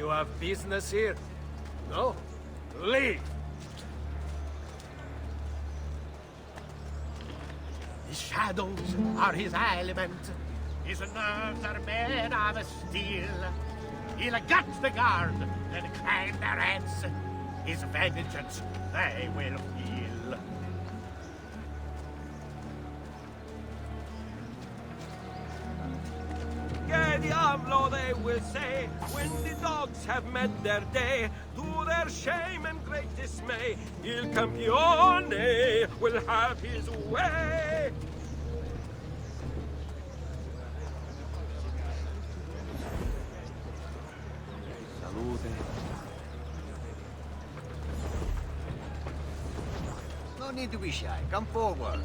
You have business here? No? Leave! The shadows are his element. His nerves are made of steel. He'll gut the guard and climb their heads. His vengeance they will feel. Que diablo, they will say, when the dogs have met their day. To their shame and great dismay, Il Campione will have his way. Salute. No need to be shy. Come forward.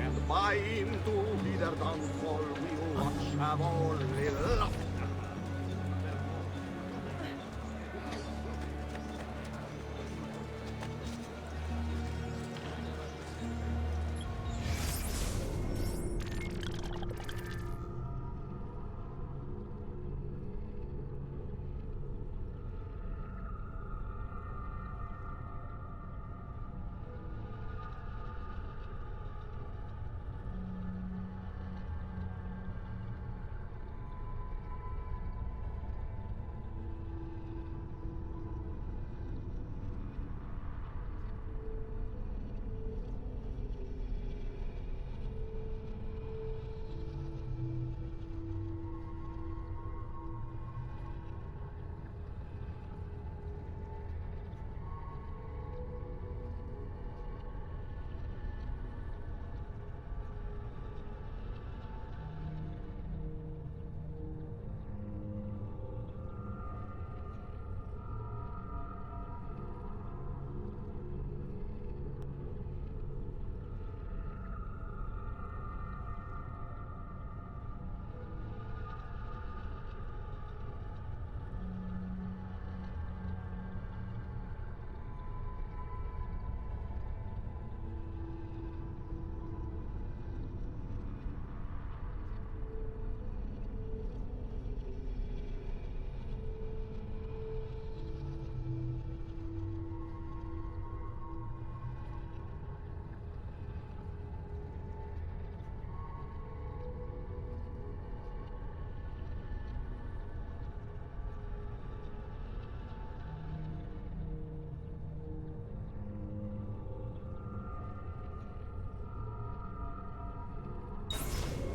And by him to be their downfall, we watch have only laughter.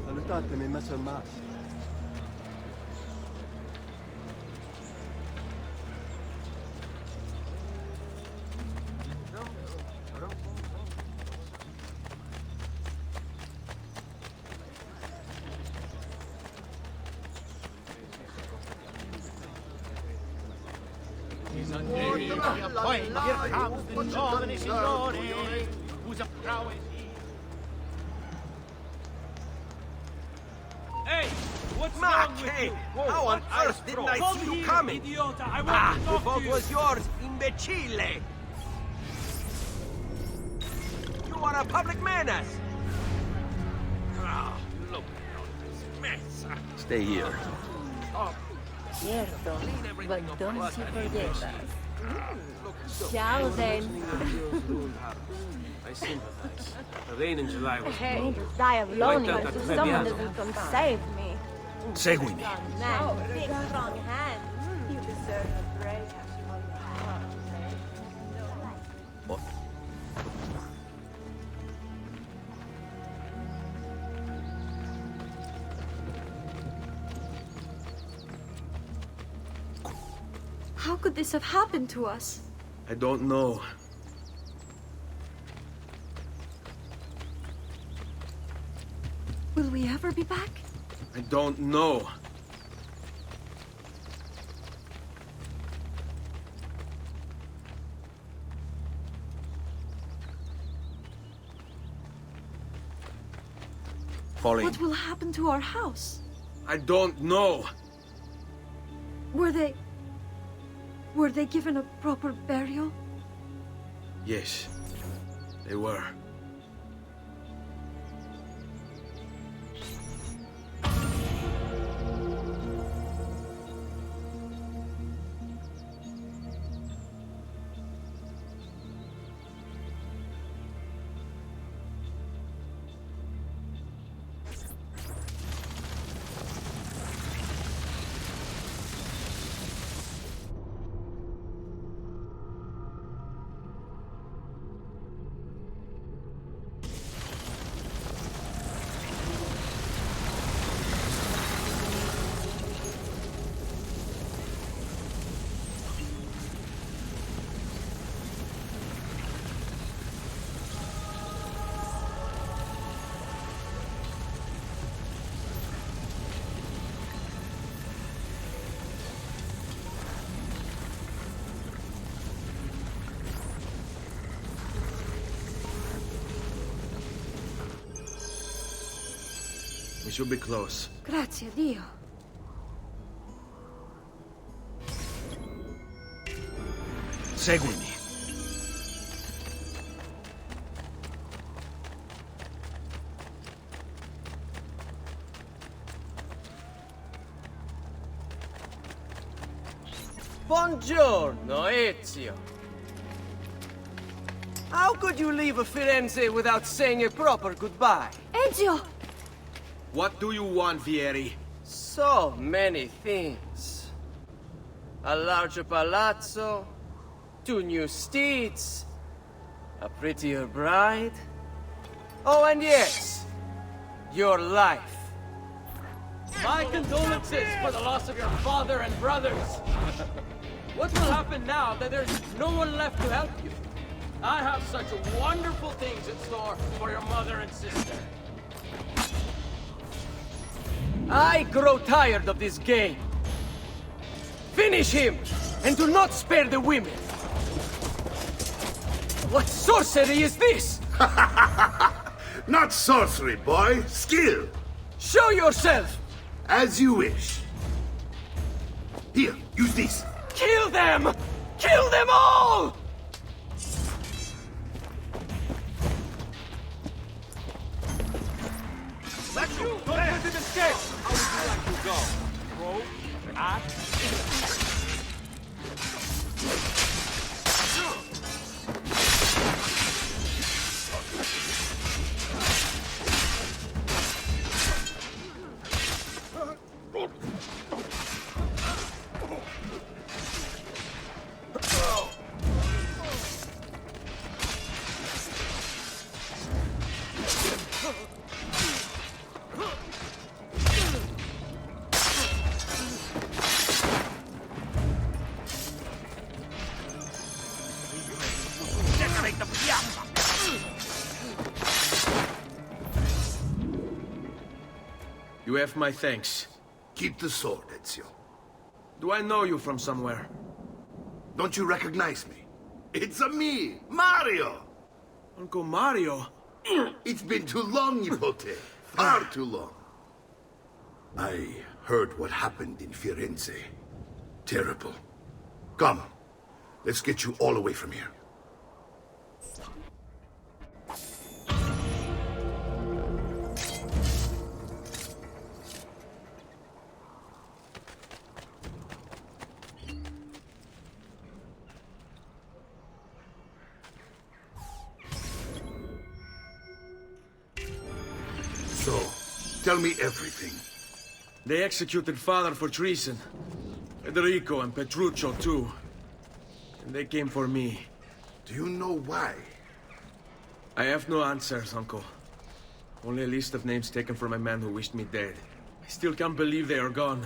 Salutatemi, Messer Mas. Poi, here comes the giovane signore, whose prowess he... Hey, what's wrong with you? How on earth didn't I see you coming? Idiota, I want to The talk fault to you. was yours, imbecile! You are a public menace! Ah, look at all this mess. Stay here. Certo, but don't you forget us. Ciao then. I sympathize. The rain in July was Hey, just die of loneliness if someone doesn't come save me. Seguimi. Man, big strong hands. You deserve a break. What? How could this have happened to us? I don't know. Will we ever be back? I don't know. Falling. What will happen to our house? I don't know. Were they given a proper burial? Yes, they were. should be close. Grazie a Dio. Seguimi. Buongiorno, Ezio. How could you leave a Firenze without saying a proper goodbye? Ezio! What do you want, Vieri? So many things. A larger palazzo, 2 new steeds, a prettier bride. Oh, and yes, your life. My condolences for the loss of your father and brothers. What will happen now that there's no one left to help you? I have such wonderful things in store for your mother and sister. I grow tired of this game. Finish him, and do not spare the women. What sorcery is this? Not sorcery, boy. Skill. Show yourself! As you wish. Here, use this. Kill them! Kill them all! Let's you! Don't let it escape! How would you like to go? Roll, act, You have my thanks. Keep the sword, Ezio. Do I know you from somewhere? Don't you recognize me? It's a me, Mario! Uncle Mario? It's been too long, Nipote. Far too long. I heard what happened in Firenze. Terrible. Come, let's get you all away from here. So, tell me everything. They executed father for treason. Federico and Petruccio, too. And they came for me. Do you know why? I have no answers, Uncle. Only a list of names taken from a man who wished me dead. I still can't believe they are gone.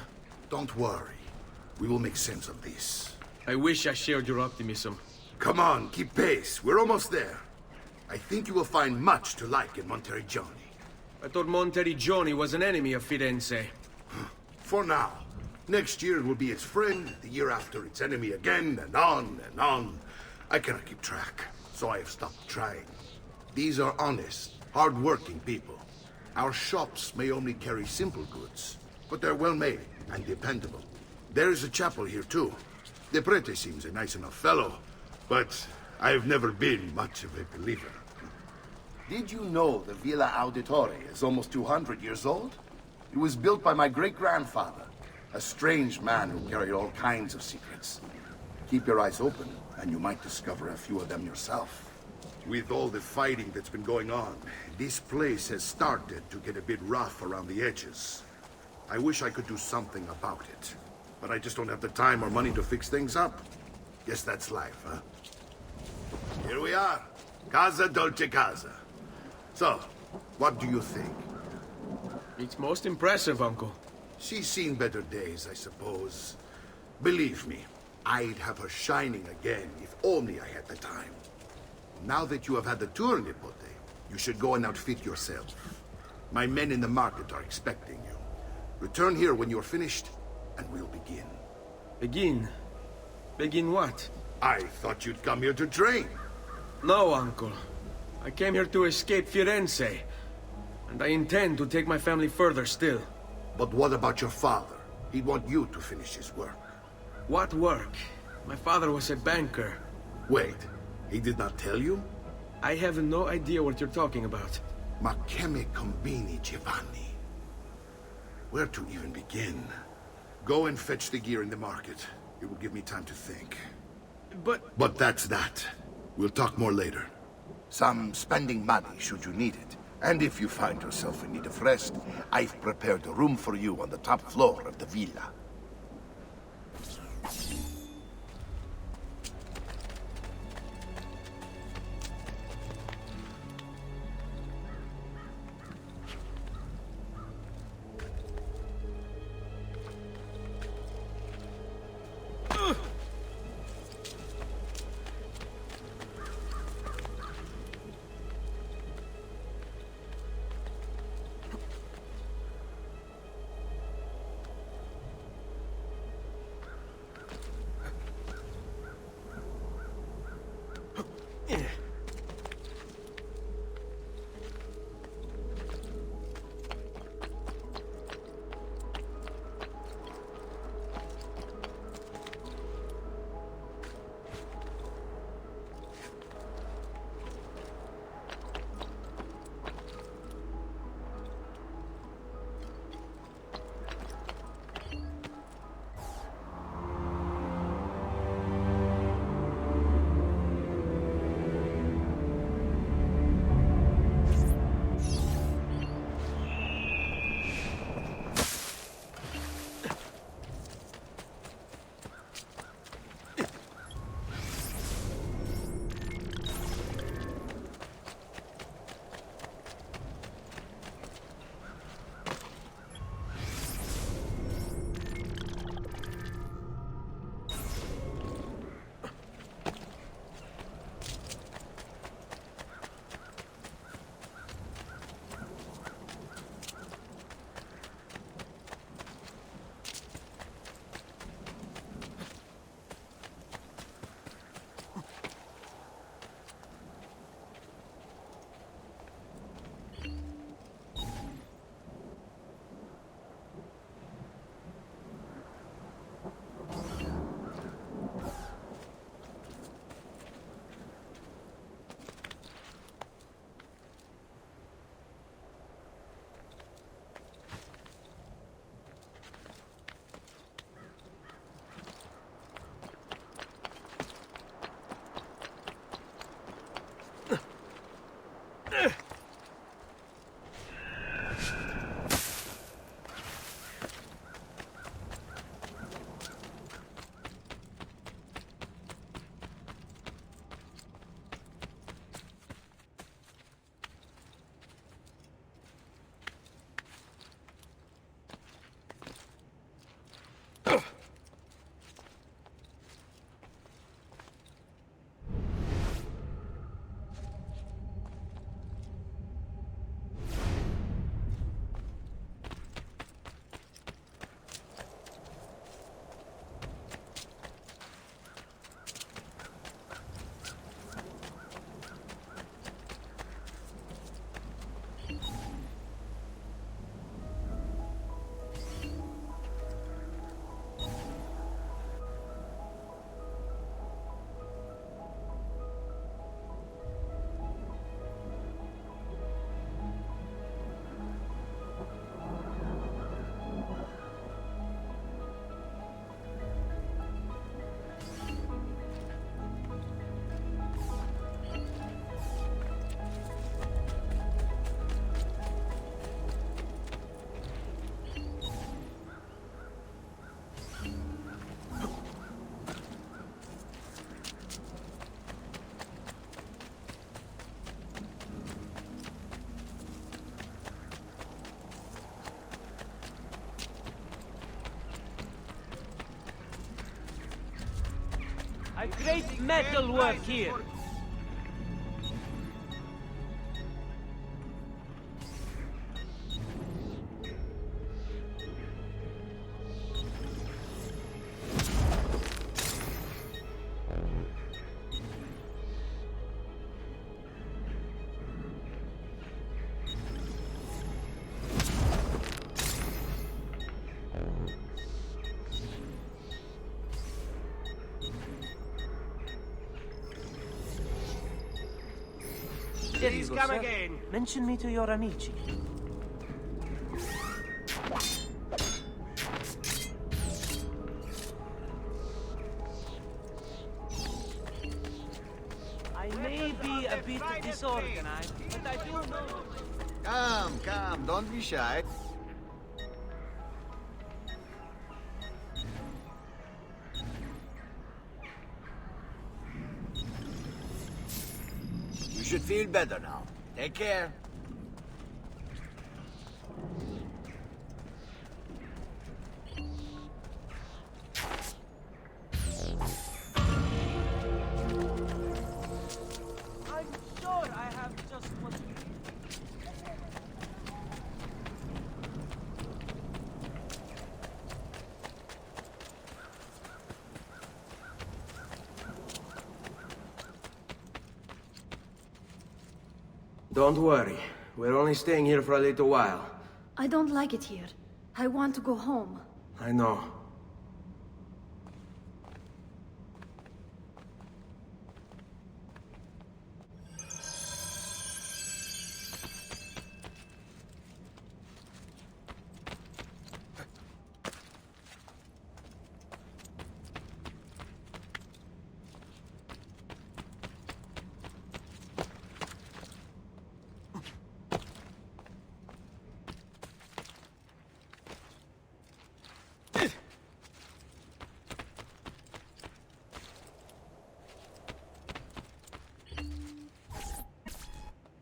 Don't worry. We will make sense of this. I wish I shared your optimism. Come on, keep pace. We're almost there. I think you will find much to like in MONTERIGGIONI. I thought Monteriggioni was an enemy of Firenze. For now. Next year it will be its friend, the year after its enemy again, and on and on. I cannot keep track, so I have stopped trying. These are honest, hard-working people. Our shops may only carry simple goods, but they're well-made and dependable. There is a chapel here, too. The prete seems a nice enough fellow, but I have never been much of a believer. Did you know the Villa Auditore is almost 200 years old? It was built by my great-grandfather, a strange man who carried all kinds of secrets. Keep your eyes open, and you might discover a few of them yourself. With all the fighting that's been going on, this place has started to get a bit rough around the edges. I wish I could do something about it, but I just don't have the time or money to fix things up. Guess that's life, huh? Here we are. Casa Dolce Casa. So, what do you think? It's most impressive, Uncle. She's seen better days, I suppose. Believe me, I'd have her shining again if only I had the time. Now that you have had the tour, Nipote, you should go and outfit yourself. My men in the market are expecting you. Return here when you're finished, and we'll begin. Begin? Begin what? I thought you'd come here to train. No, Uncle. I came here to escape Firenze. And I intend to take my family further still. But what about your father? He'd want you to finish his work. What work? My father was a banker. Wait, he did not tell you? I have no idea what you're talking about. Ma che me combini, Giovanni? Where to even begin? Go and fetch the gear in the market. It will give me time to think. But that's that. We'll talk more later. Some spending money should you need it. And if you find yourself in need of rest, I've prepared a room for you on the top floor of the villa. A great metal work here. Please come again. Mention me to your amici. I may be a bit disorganized, but I do know. Come, don't be shy. You should feel better now. Take care. I'm sure I have just what... Don't worry. We're only staying here for a little while. I don't like it here. I want to go home. I know.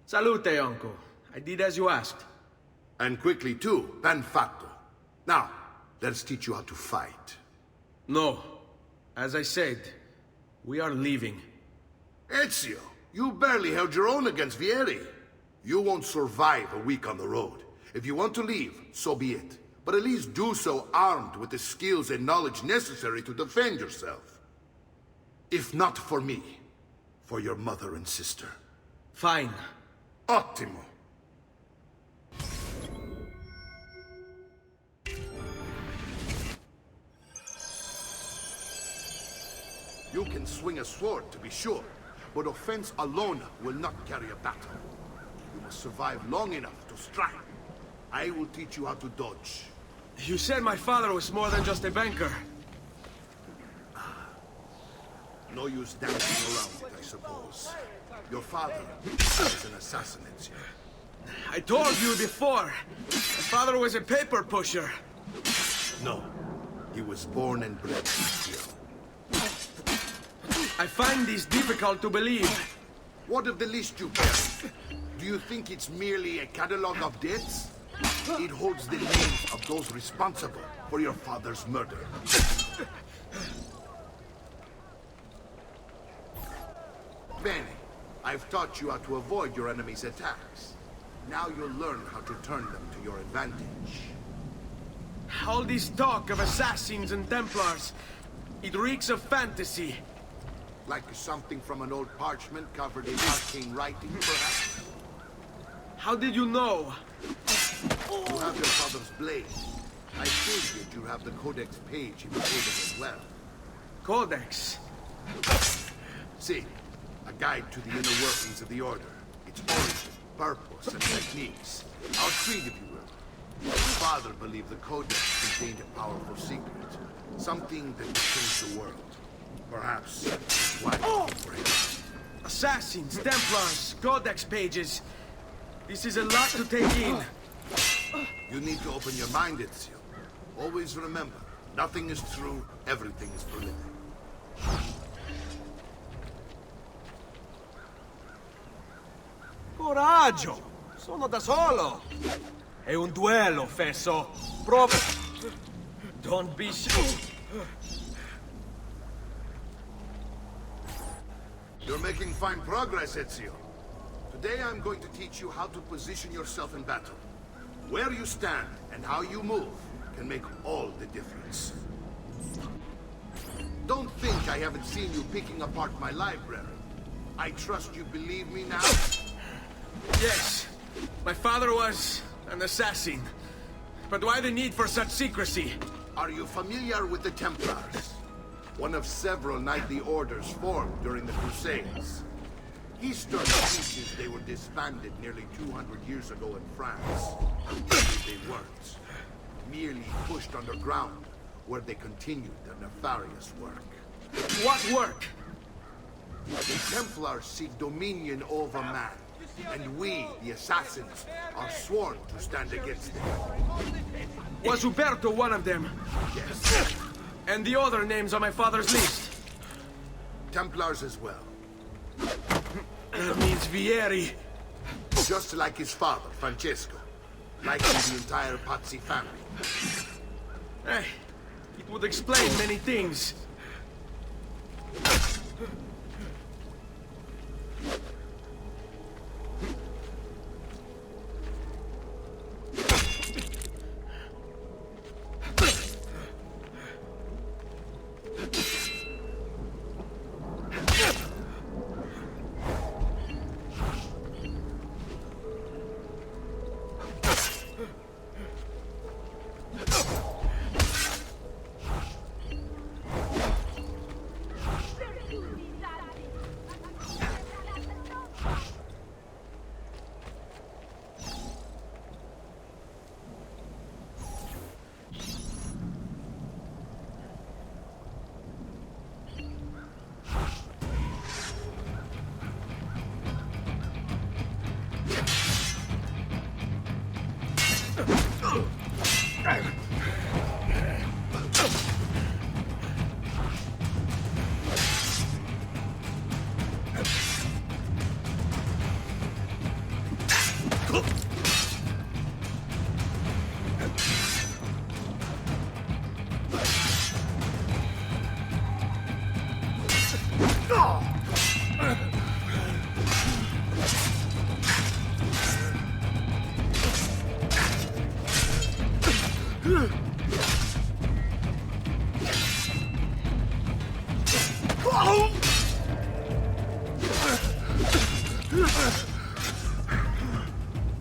Salute, uncle. I did as you asked. And quickly too, ben fatto. Now, let's teach you how to fight. No. As I said, we are leaving. Ezio, you barely held your own against Vieri. You won't survive a week on the road. If you want to leave, so be it. But at least do so armed with the skills and knowledge necessary to defend yourself. If not for me, for your mother and sister. Fine. Ottimo. You can swing a sword, to be sure, but offense alone will not carry a battle. You must survive long enough to strike. I will teach you how to dodge. You said my father was more than just a banker. No use dancing around it, I suppose. Your father is an assassin, Ezio. I told you before. My father was a paper pusher. No. He was born and bred Ezio. I find this difficult to believe. What of the list you carry? Do you think it's merely a catalogue of deaths? It holds the names of those responsible for your father's murder. Bene. I've taught you how to avoid your enemy's attacks. Now you'll learn how to turn them to your advantage. All this talk of assassins and Templars, it reeks of fantasy. Like something from an old parchment covered in arcane writing, perhaps? How did you know? You have your father's blade. I figured you have the Codex page in the Codex as well. Codex? See, a guide to the inner workings of the Order. Its origin, purpose, and techniques. Our creed, if you will. Your father believed the Codex contained a powerful secret. Something that would change the world. Perhaps that's why for him. Assassins, Templars, Codex pages. This is a lot to take in. You need to open your mind, Ezio. Always remember, nothing is true, everything is permitted. Coraggio! Sono da solo! È un duello, Fesso! Prova... Don't be shy. You're making fine progress, Ezio. Today I'm going to teach you how to position yourself in battle. Where you stand and how you move can make all the difference. Don't think I haven't seen you picking apart my library. I trust you believe me now? Yes, my father was an assassin. But why the need for such secrecy? Are you familiar with the Templars? One of several knightly orders formed during the Crusades. History teaches they were disbanded nearly 200 years ago in France. Maybe they weren't. Merely pushed underground, where they continued their nefarious work. What work? The Templars seek dominion over man, and we, the assassins, are sworn to stand against them. Was Uberto one of them? Yes. And the other names on my father's list? Templars as well. That means Vieri. Just like his father, Francesco. Likely the entire Pazzi family. Hey, it would explain many things.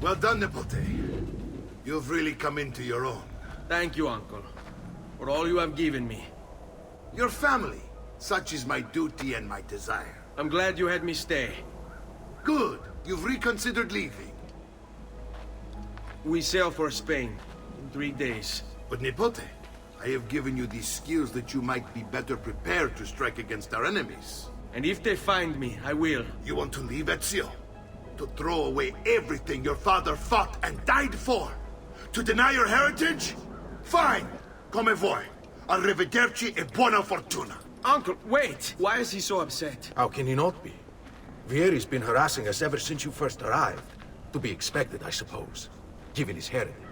Well done, Nipote. You've really come into your own. Thank you, Uncle, for all you have given me. Your family. Such is my duty and my desire. I'm glad you had me stay. Good. You've reconsidered leaving. We sail for Spain in 3 days. But Nipote, I have given you these skills that you might be better prepared to strike against our enemies. And if they find me, I will. You want to leave, Ezio? To throw away everything your father fought and died for? To deny your heritage? Fine! Come vuoi. Arrivederci e buona fortuna. Uncle, wait! Why is he so upset? How can he not be? Vieri's been harassing us ever since you first arrived. To be expected, I suppose, given his heritage.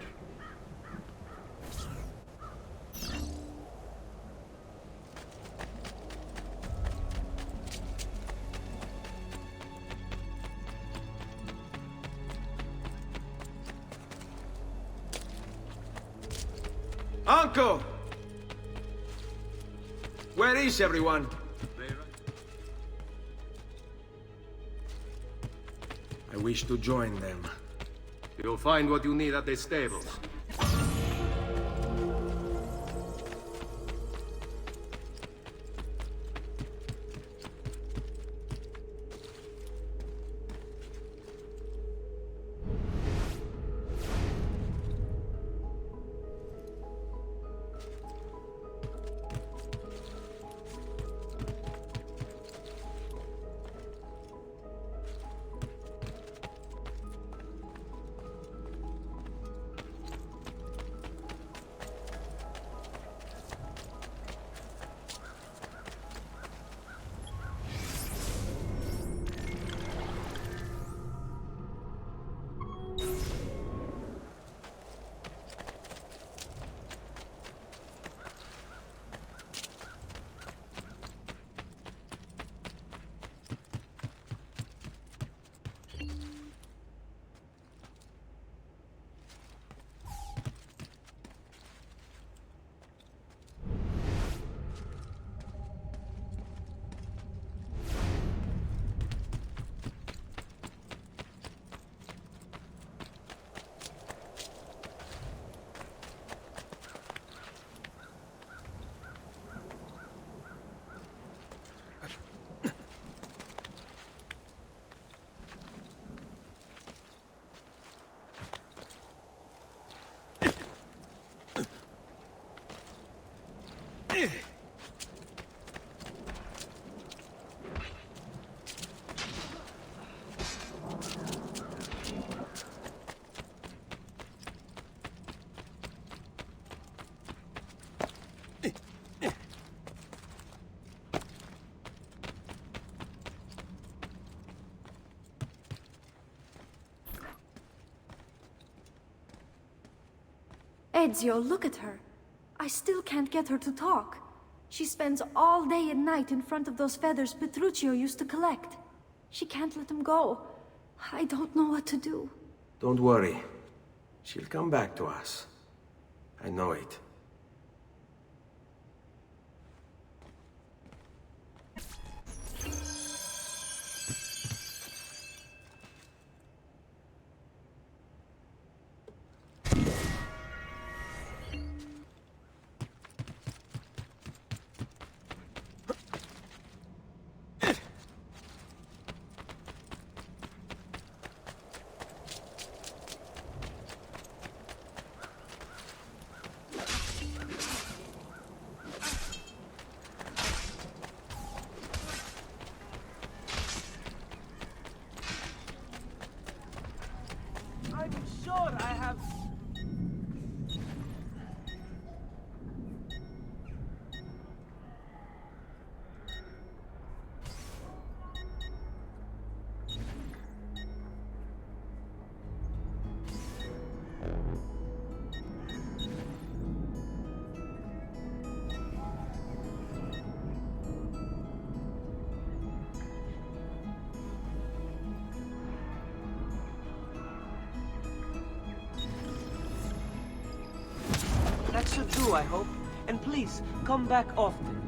Uncle! Where is everyone? I wish to join them. You'll find what you need at the stables. Ezio, look at her. I still can't get her to talk. She spends all day and night in front of those feathers Petruchio used to collect. She can't let them go. I don't know what to do. Don't worry. She'll come back to us. I know it. I'm sure I have... That should do, I hope. And please, come back often.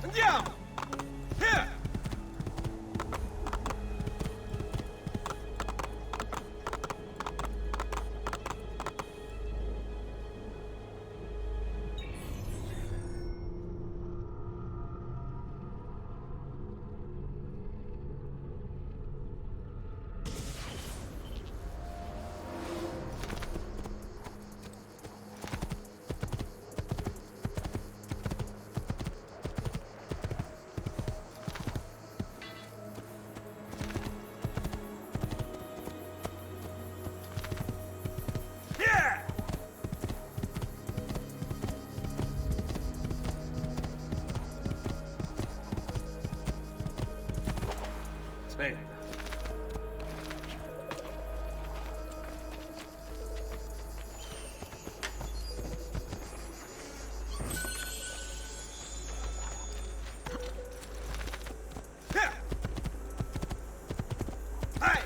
Andiamo! Here! Spain.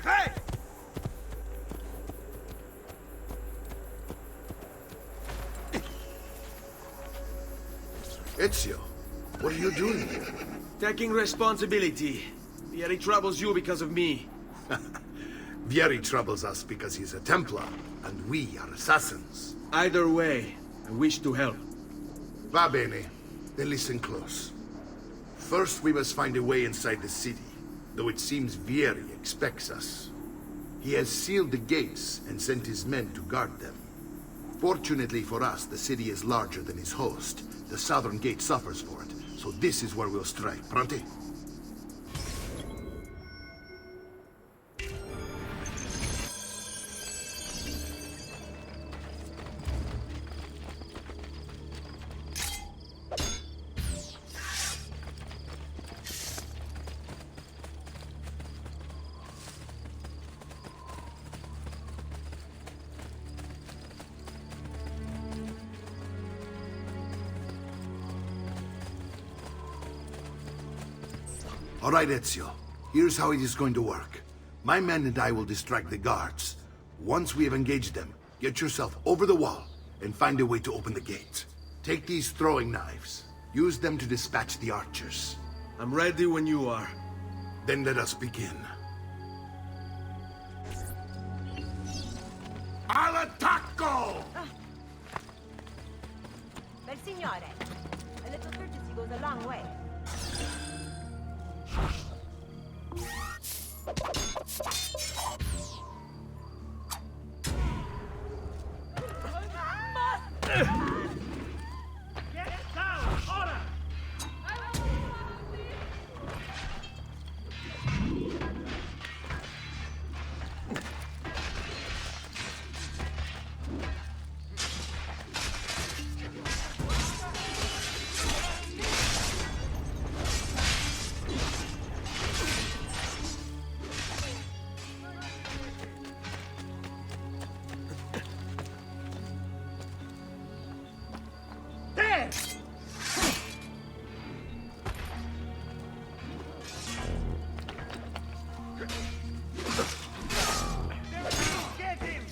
Hey! Ezio, what are you doing here? Taking responsibility. Vieri troubles you because of me. Vieri troubles us because he's a Templar, and we are assassins. Either way, I wish to help. Va bene. Then listen close. First, we must find a way inside the city, though it seems Vieri expects us. He has sealed the gates and sent his men to guard them. Fortunately for us, the city is larger than his host. The southern gate suffers for it, so this is where we'll strike. Pronti? All right, Ezio. Here's how it is going to work. My men and I will distract the guards. Once we have engaged them, get yourself over the wall and find a way to open the gate. Take these throwing knives. Use them to dispatch the archers. I'm ready when you are. Then let us begin. All'attacco! Bel signore, a little courtesy goes goes a long way. Get down! Order! There! Get him!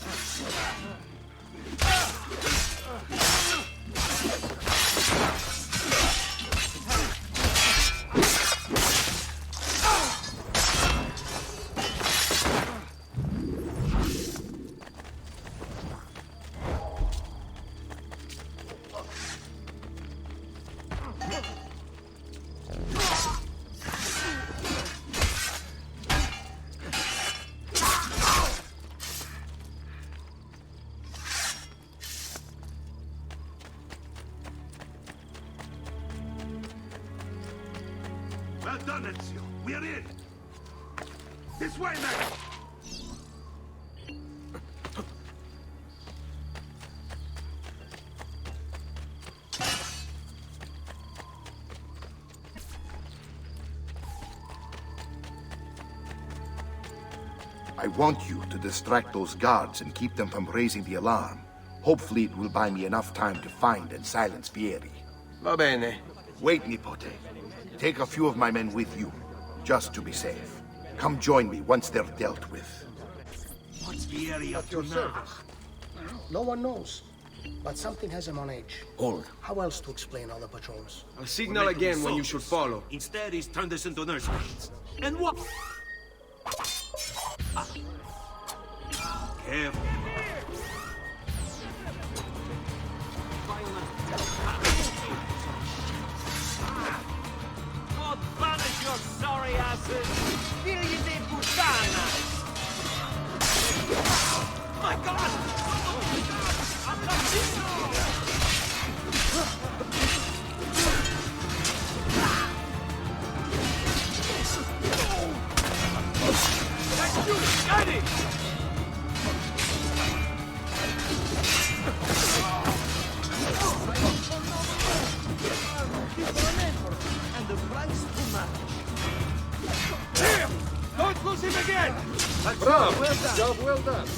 Well done, Ezio. We're in. This way, man. I want you to distract those guards and keep them from raising the alarm. Hopefully it will buy me enough time to find and silence Vieri. Va bene. Wait, Nipote. Take a few of my men with you, just to be safe. Come join me once they're dealt with. What's Vieri up At to your now? service. No one knows. But something has him on edge. Hold. How else to explain all the patrols? I'll signal again when you should follow. Instead, he's turned us into nursemaids. And what? Careful. God banish your sorry asses! Vieri de Puttana! My God! Assassino! Let's do it! Get it! And the price too much. Don't lose him again! Bravo! Well done. Job well done.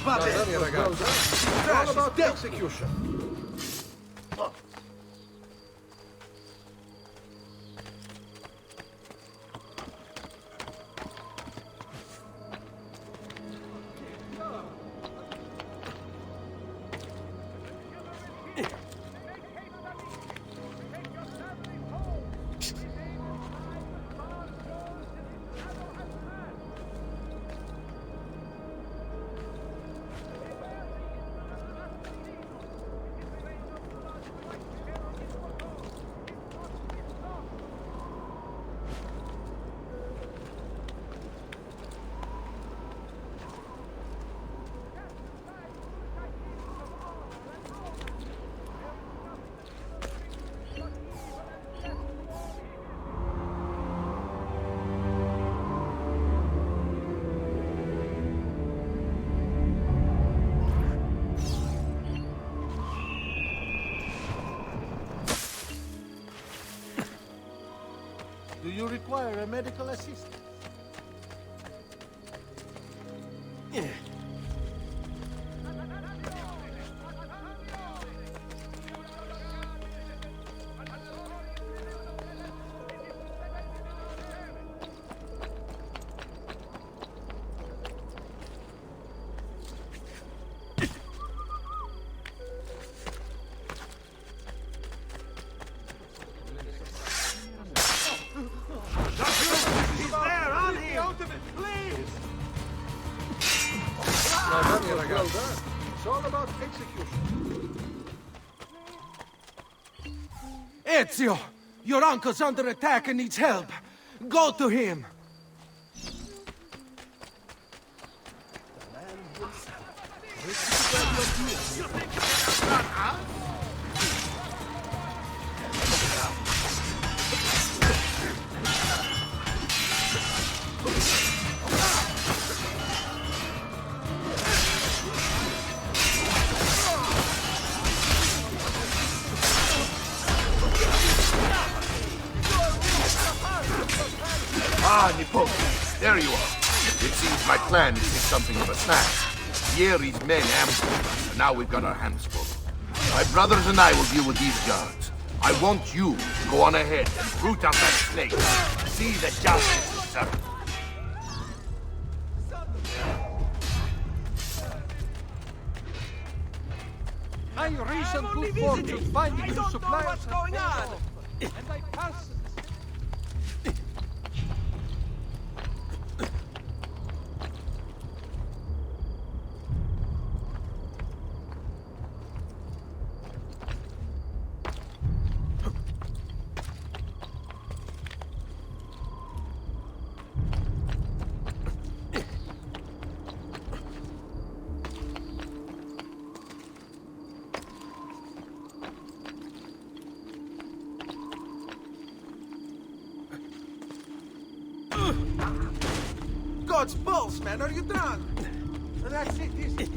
Va bene, ragazzi. All about the execution. Do you require a medical assistant? was well done. It's all about execution. Ezio! Your uncle's under attack and needs help. Go to him. Ah, Nippon, there you are. It seems my plan is something of a snag. Vieri's men ambushed us, and now we've got our hands full. My brothers and I will deal with these guards. I want you to go on ahead and root out that snake. See that justice is served. I reason good fortune finding you suppliers. What's going on? And I pass. God's balls, man, are you drunk? That's it, is it?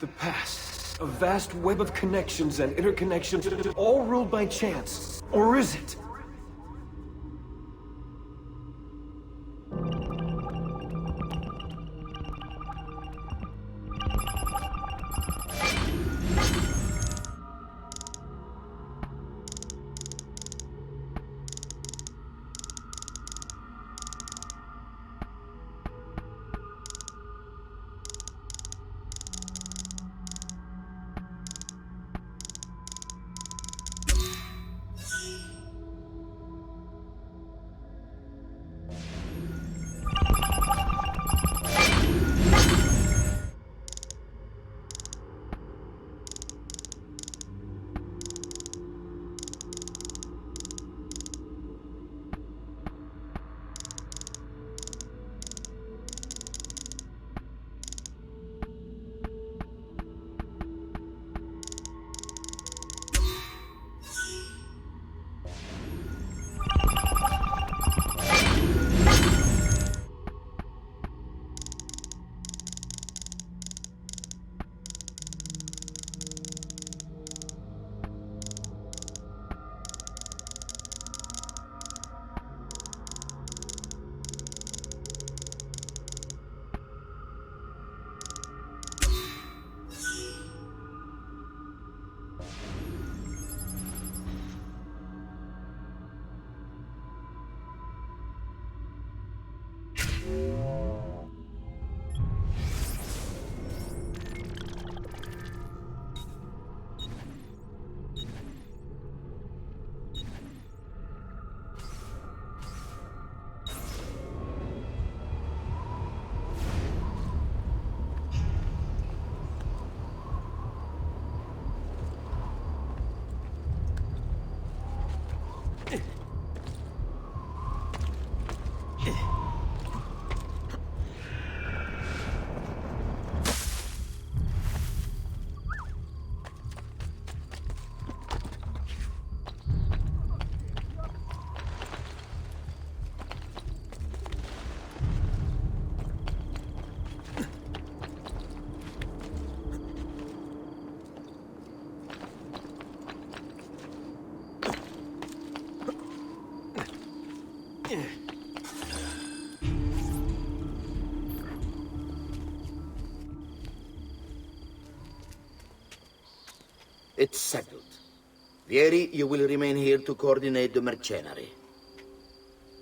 The past. A vast web of connections and interconnections, all ruled by chance. Or is it? It's settled. Vieri, you will remain here to coordinate the mercenary.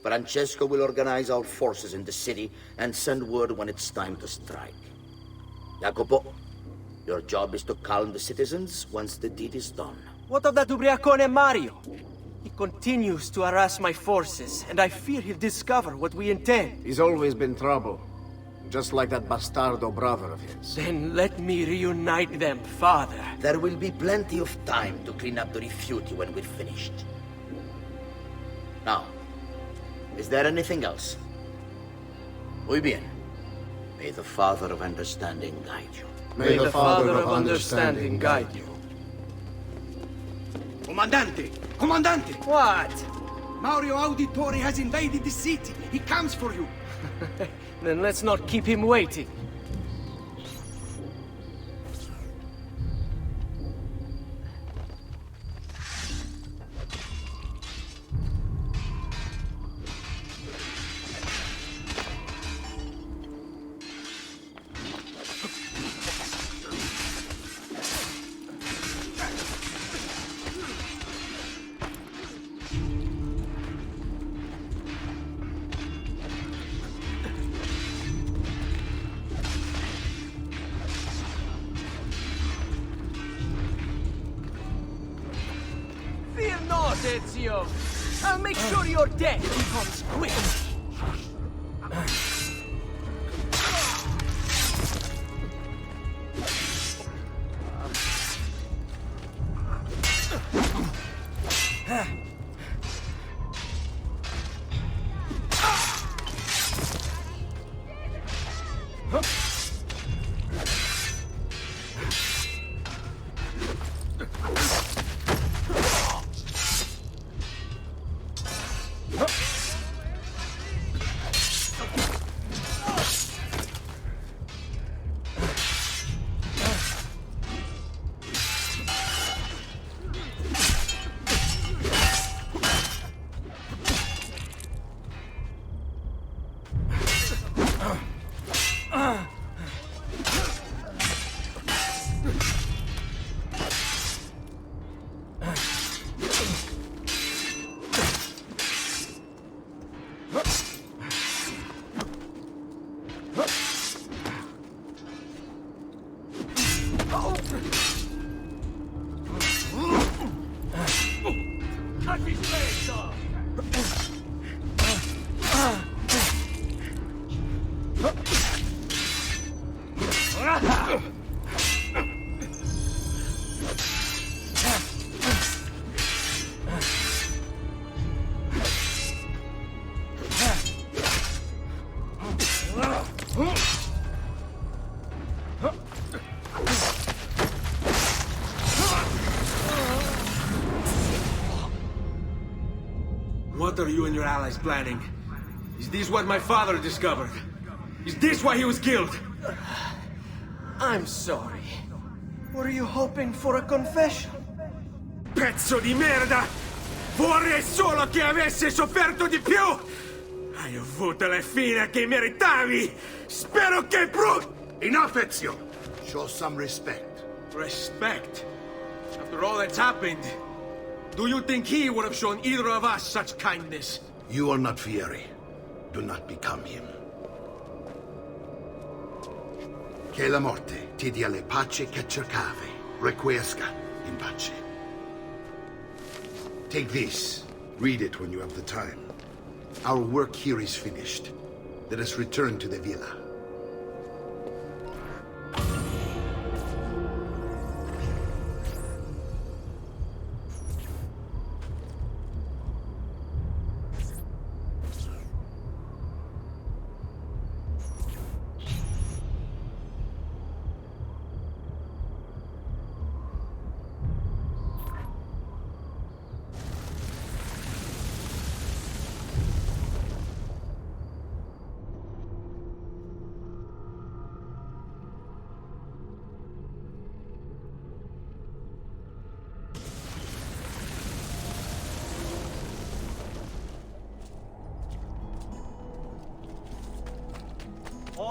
Francesco will organize our forces in the city and send word when it's time to strike. Jacopo, your job is to calm the citizens once the deed is done. What of that ubriacone Mario? He continues to harass my forces, and I fear he'll discover what we intend. He's always been trouble. Just like that bastardo brother of his. Then let me reunite them, father. There will be plenty of time to clean up the rifiuti when we're finished. Now, is there anything else? Muy bien. May the Father of Understanding guide you. May the Father of Understanding guide you. Comandante! Comandante! What? Mario Auditore has invaded the city. He comes for you. Then let's not keep him waiting. Fear not, Ezio. I'll make sure your death becomes quick. What are you and your allies planning? Is this what my father discovered? Is this why he was killed? I'm sorry. Were you hoping for a confession? Pezzo di merda! Vorrei solo che avesse sofferto di più! Hai avuto la fine che meritavi! Spero che Enough, Ezio! Show some respect. Respect? After all that's happened, do you think he would have shown either of us such kindness? You are not Vieri. Do not become him. Che la morte ti dia le pace che cercavi. Requiesca in pace. Take this. Read it when you have the time. Our work here is finished. Let us return to the villa.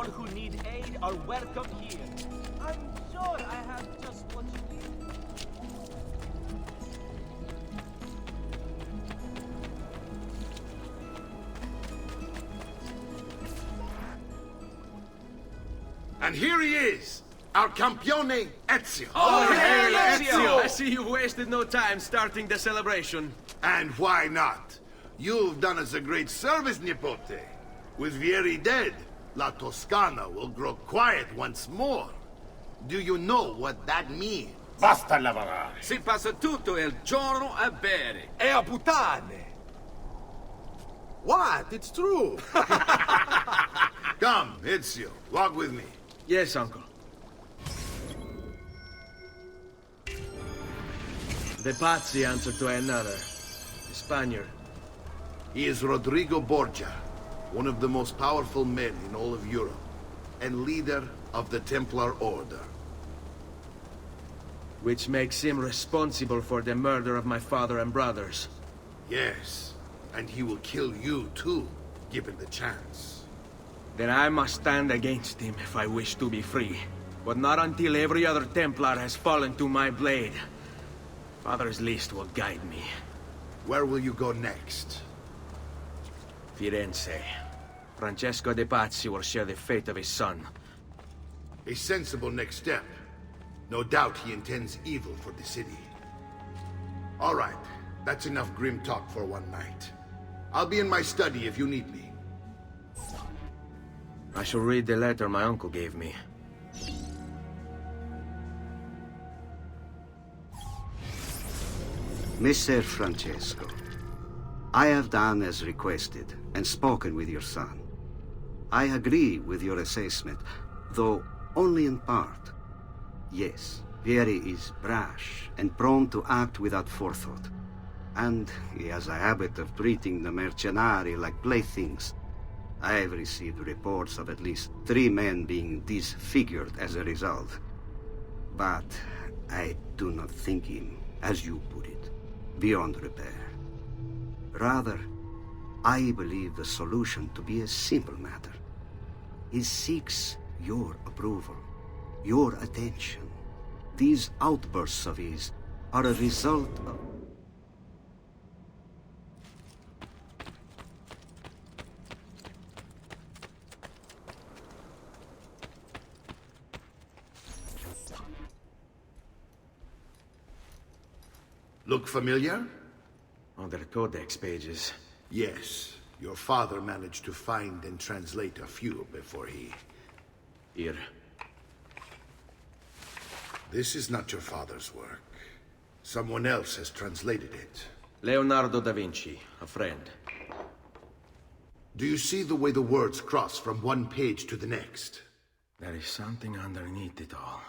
who need aid are welcome here. I'm sure I have just what you need. And here he is, our campione Ezio. Oh, hey, Ezio! I see you've wasted no time starting the celebration. And why not? You've done us a great service, Nipote. With Vieri dead, La Toscana will grow quiet once more. Do you know what that means? Basta lavorare. Si passa tutto il giorno a bere. E a puttane! What? It's true! Come, Ezio, walk with me. Yes, uncle. De Pazzi answered to another, a Spaniard. He is Rodrigo Borgia, one of the most powerful men in all of Europe, and leader of the Templar Order. Which makes him responsible for the murder of my father and brothers. Yes, and he will kill you too, given the chance. Then I must stand against him if I wish to be free. But not until every other Templar has fallen to my blade. Father's list will guide me. Where will you go next? Firenze. Francesco de Pazzi will share the fate of his son. A sensible next step. No doubt he intends evil for the city. All right, that's enough grim talk for one night. I'll be in my study if you need me. I shall read the letter my uncle gave me. Messer Francesco, I have done as requested and spoken with your son. I agree with your assessment, though only in part. Yes, Vieri is brash and prone to act without forethought. And he has a habit of treating the mercenari like playthings. I have received reports of at least 3 men being disfigured as a result. But I do not think him, as you put it, beyond repair. Rather, I believe the solution to be a simple matter. He seeks your approval, your attention. These outbursts of his are a result of... Look familiar? On their codex pages. Yes. Your father managed to find and translate a few before he... Here. This is not your father's work. Someone else has translated it. Leonardo da Vinci, a friend. Do you see the way the words cross from one page to the next? There is something underneath it all.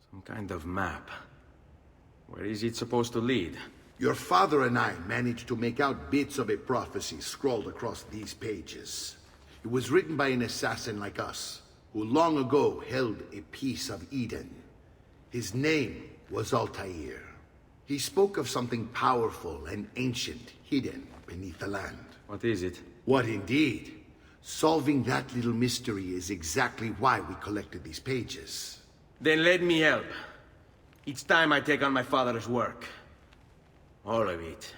Some kind of map. Where is it supposed to lead? Your father and I managed to make out bits of a prophecy scrawled across these pages. It was written by an assassin like us, who long ago held a piece of Eden. His name was Altair. He spoke of something powerful and ancient hidden beneath the land. What is it? What indeed? Solving that little mystery is exactly why we collected these pages. Then let me help. It's time I take on my father's work. All of it.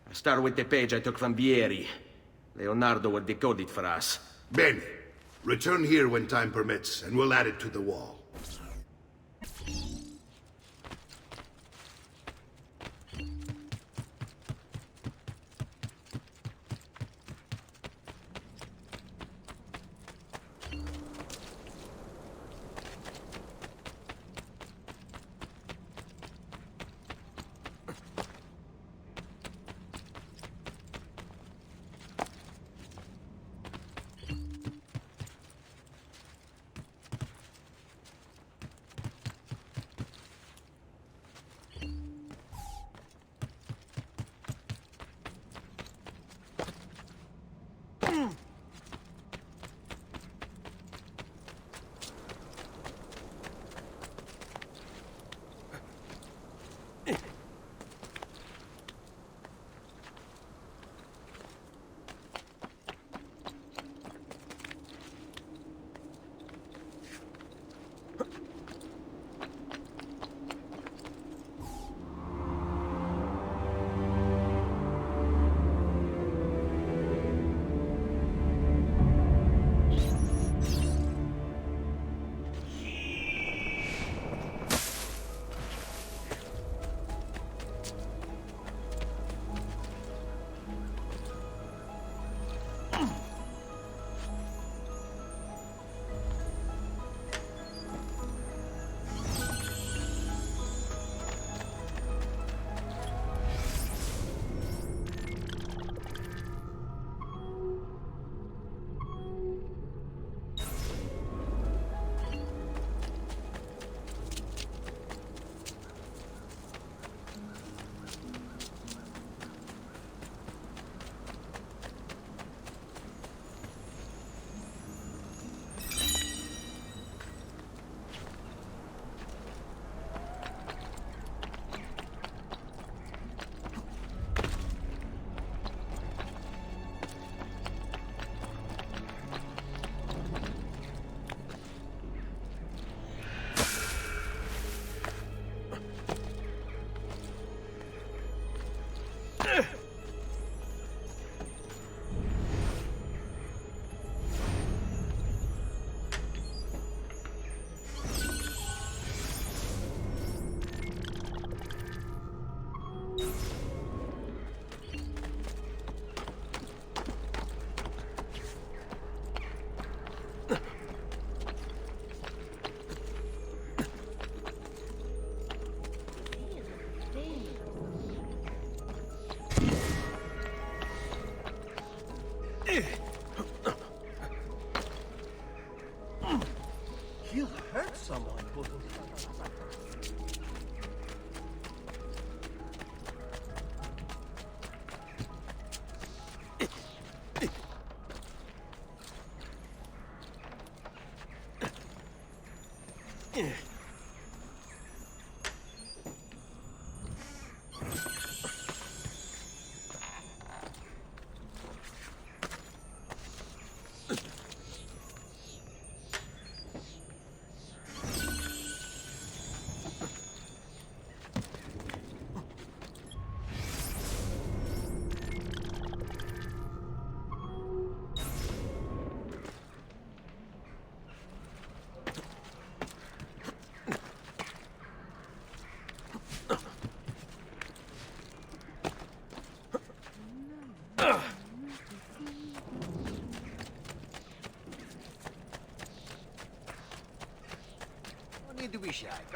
I start with the page I took from Vieri. Leonardo will decode it for us. Bene. Return here when time permits, and we'll add it to the wall.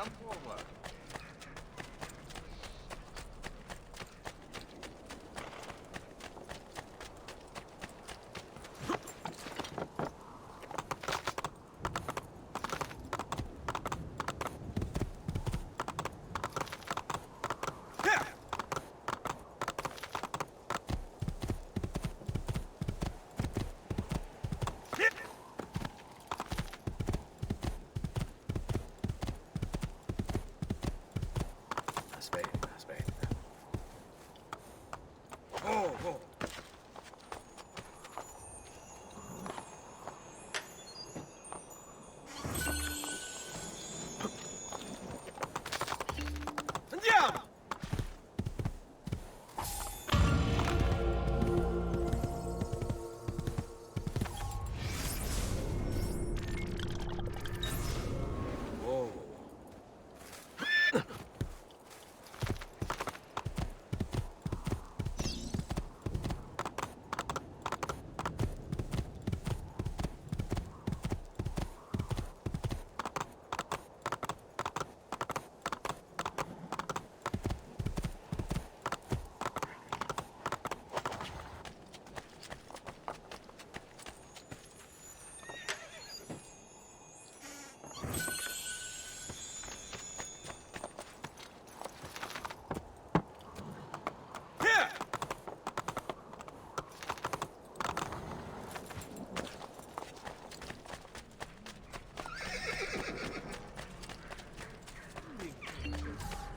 come forward.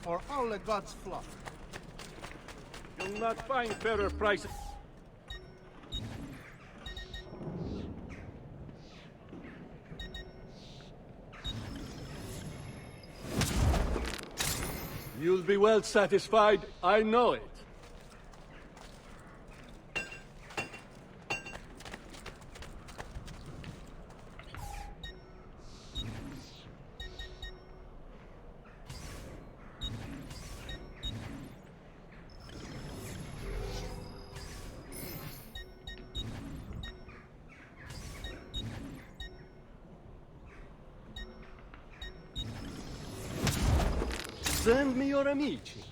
For all the gods' flock. You'll not find fairer prices. You'll be well satisfied, I know it. Send me your amici.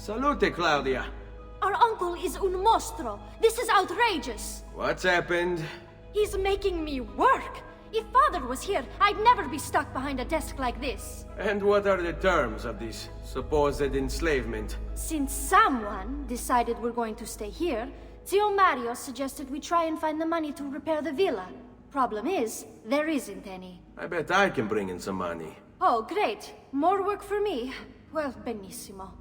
Salute, Claudia. Our uncle is un mostro. This is outrageous. What's happened? He's making me work. If Father was here, I'd never be stuck behind a desk like this. And what are the terms of this supposed enslavement? Since someone decided we're going to stay here, Zio Mario suggested we try and find the money to repair the villa. Problem is, there isn't any. I bet I can bring in some money. Oh, great. More work for me. Well, benissimo.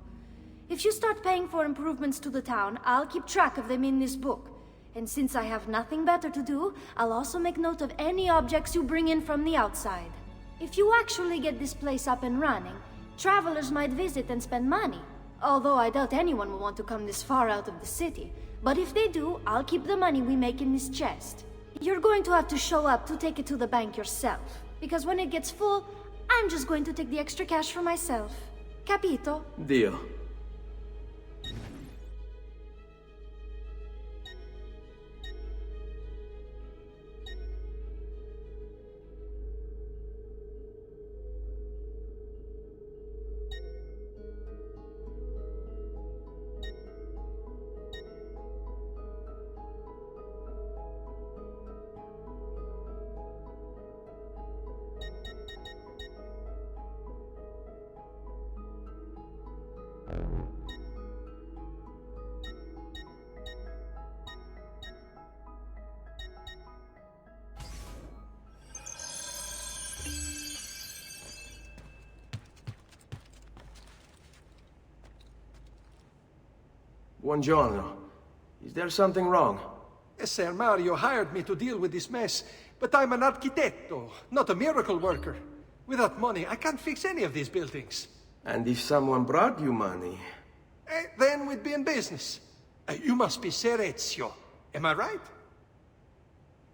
If you start paying for improvements to the town, I'll keep track of them in this book. And since I have nothing better to do, I'll also make note of any objects you bring in from the outside. If you actually get this place up and running, travelers might visit and spend money. Although I doubt anyone will want to come this far out of the city. But if they do, I'll keep the money we make in this chest. You're going to have to show up to take it to the bank yourself. Because when it gets full, I'm just going to take the extra cash for myself. Capito? Deal. Buongiorno. Is there something wrong? Ser Mario hired me to deal with this mess, but I'm an architetto, not a miracle worker. Without money, I can't fix any of these buildings. And if someone brought you money? Then we'd be in business. You must be Ser Ezio. Am I right?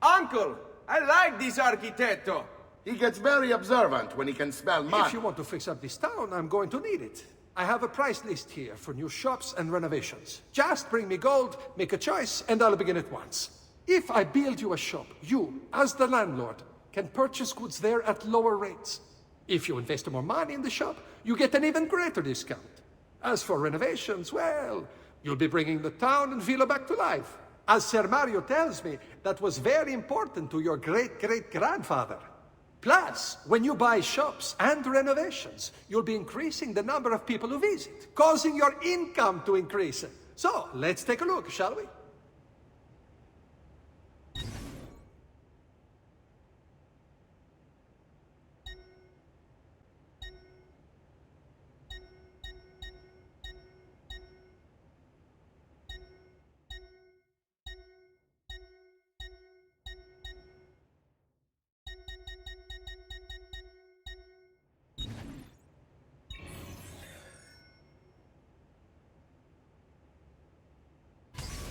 Uncle! I like this architetto! He gets very observant when he can smell mud. If you want to fix up this town, I'm going to need it. I have a price list here for new shops and renovations. Just bring me gold, make a choice, and I'll begin at once. If I build you a shop, you, as the landlord, can purchase goods there at lower rates. If you invest more money in the shop, you get an even greater discount. As for renovations, well, you'll be bringing the town and villa back to life. As Ser Mario tells me, that was very important to your great-great-grandfather. Plus, when you buy shops and renovations, you'll be increasing the number of people who visit, causing your income to increase. So, let's take a look, shall we?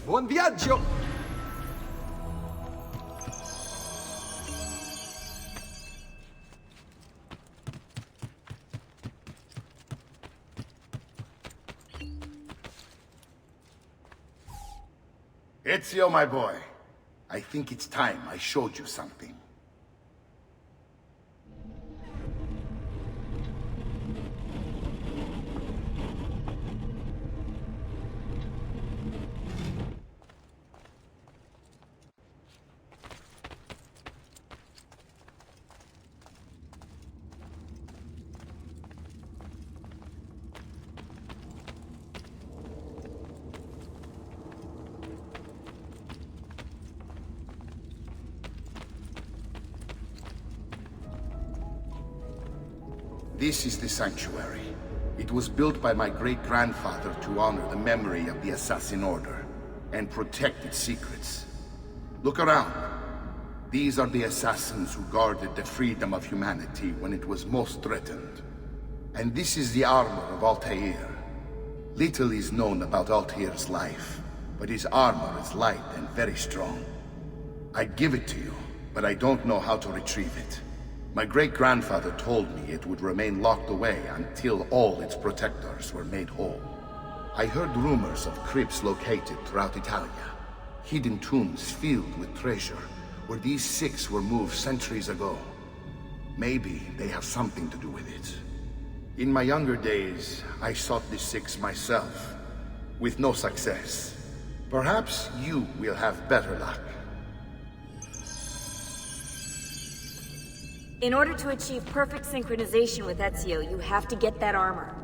Buon viaggio! Ezio, my boy, I think it's time I showed you something. This is the sanctuary. It was built by my great-grandfather to honor the memory of the Assassin Order and protect its secrets. Look around. These are the assassins who guarded the freedom of humanity when it was most threatened. And this is the armor of Altair. Little is known about Altair's life, but his armor is light and very strong. I'd give it to you, but I don't know how to retrieve it. My great-grandfather told me it would remain locked away until all its protectors were made whole. I heard rumors of crypts located throughout Italia, hidden tombs filled with treasure, where these six were moved centuries ago. Maybe they have something to do with it. In my younger days, I sought the six myself, with no success. Perhaps you will have better luck. In order to achieve perfect synchronization with Ezio, you have to get that armor.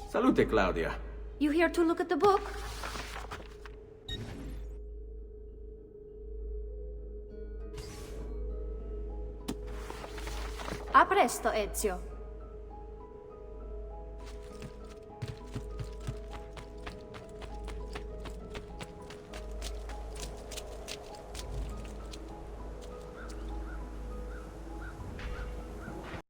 Salute, Claudia. You here to look at the book? A presto, Ezio.